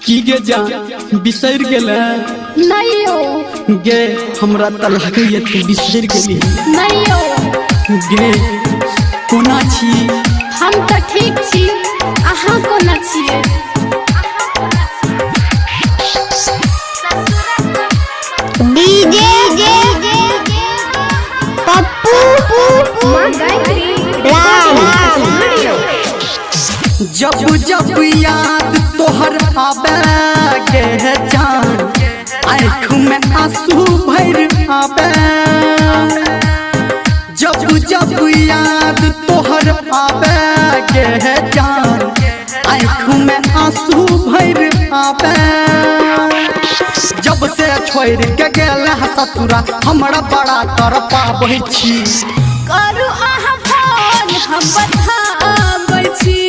की गे जा बिसर गेले नहीं हो गे हमरा त लागैया तू बिसर गेली नहीं हो गे कोना छी हम तो ठीक छी आहा कोना छिए डीजे पप्पू मां गायत्री जब जब याद तोहर आवे गे जान आँख में आंसू भर आवे जब जब याद तोहर आवे गे जान आँख में आंसू भर आवे जब से छोड़ के गेल ससुरा हमरा बड़ा तर पाबै छी करू आहा फोन हम बताबै छी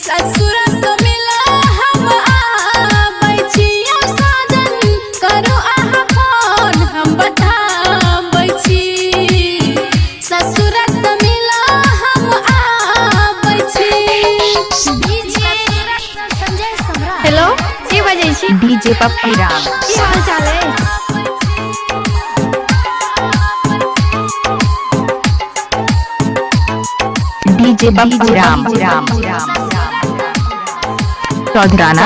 ससुरा से मिला हम आबै छी ओ साजन करू आहा फोन हम बताबै छी ससुरा से मिला हम आबै छी डीजे संजय सम्राट हेलो की बजै छी डीजे पप्पू राम की हाल चाल है डीजे पप्पू राम चौधराना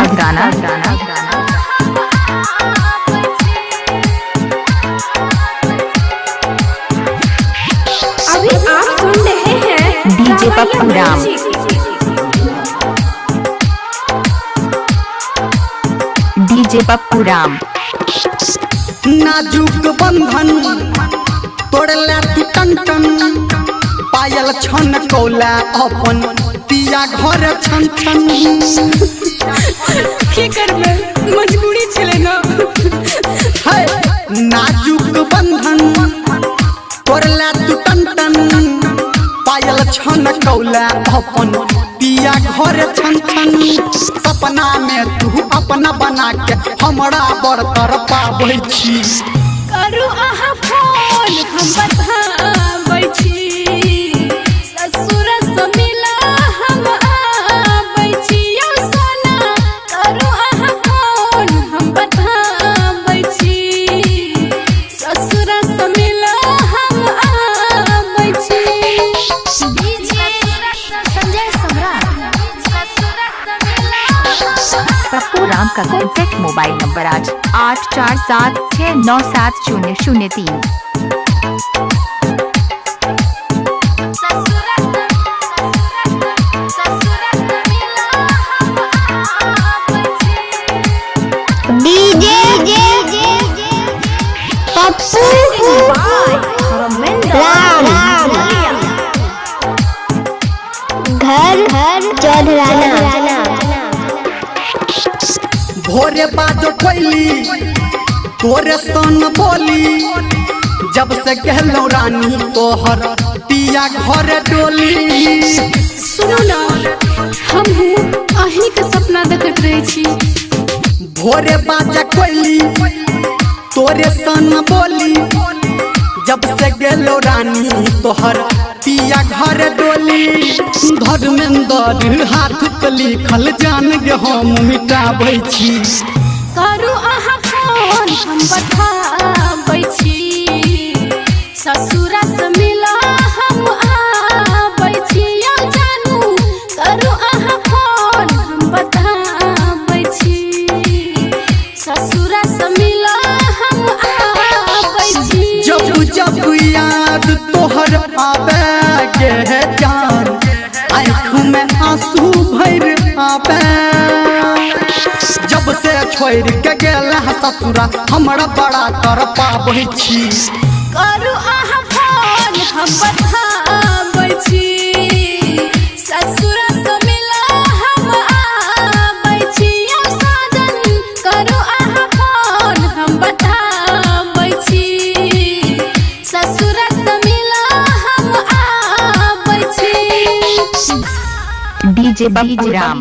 अभी आप सुन रहे हैं डीजे पप्पू राम डीजे पप्पू राम नाजुक बंधन तोड़ला तू टन टन पायल छन कौला अपन पिया घर छन छन की करबे मजबूरी छले ना है नाजुक बंधन तोड़ला तू टन टन पायल छन कौला अपन पिया घर छन छन सपना में तू अपना बना के हमरा बड़ तर पाबै छी करू आहा फोन हम बताबै छी ससुर से मिला हम आबै छी ओ सोना करू आहा फोन हम बताबै छी ससुर से मिला हम आबै छी डीजे संजय सम्राट ससुर से मिला पप्पू राम का कॉन्टैक्ट मोबाइल नंबर आज 8476970003 डीजे पप्पू राम घर चौधराना भोरे बाजो कोइली तोरे सन बोली जब से कहलो रानी तोहर पिया घर डोली सुनो ना हम अहीं के सपना देखत रहे छी भोरे बाजा कोइली तोरे सन बोली जब से गेलो रानी तोहर पिया घर डोली धर्मेंद्र हाथ पे लिखल जान गे हम मिटाबै छी करू आहा फोन हम बताबै छी ससुरा से मिला हम आबै छी ओ जानू करू आहा फोन हम बताबै छी ससुरा से मिला हम आबै छी जब जब याद तोहर आवे गे जान आँख में आंसू भर आवे जब से छोड़ के गेल ससुरा हमरा बड़ा कर पाबै छी करू आहा फोन हम बताबै छी ससुरा से मिला हम आबै छी ओ साजन करू आहा फोन हम बताबै छी ससुरा से मिला हम आबै छी डीजे पप्पू राम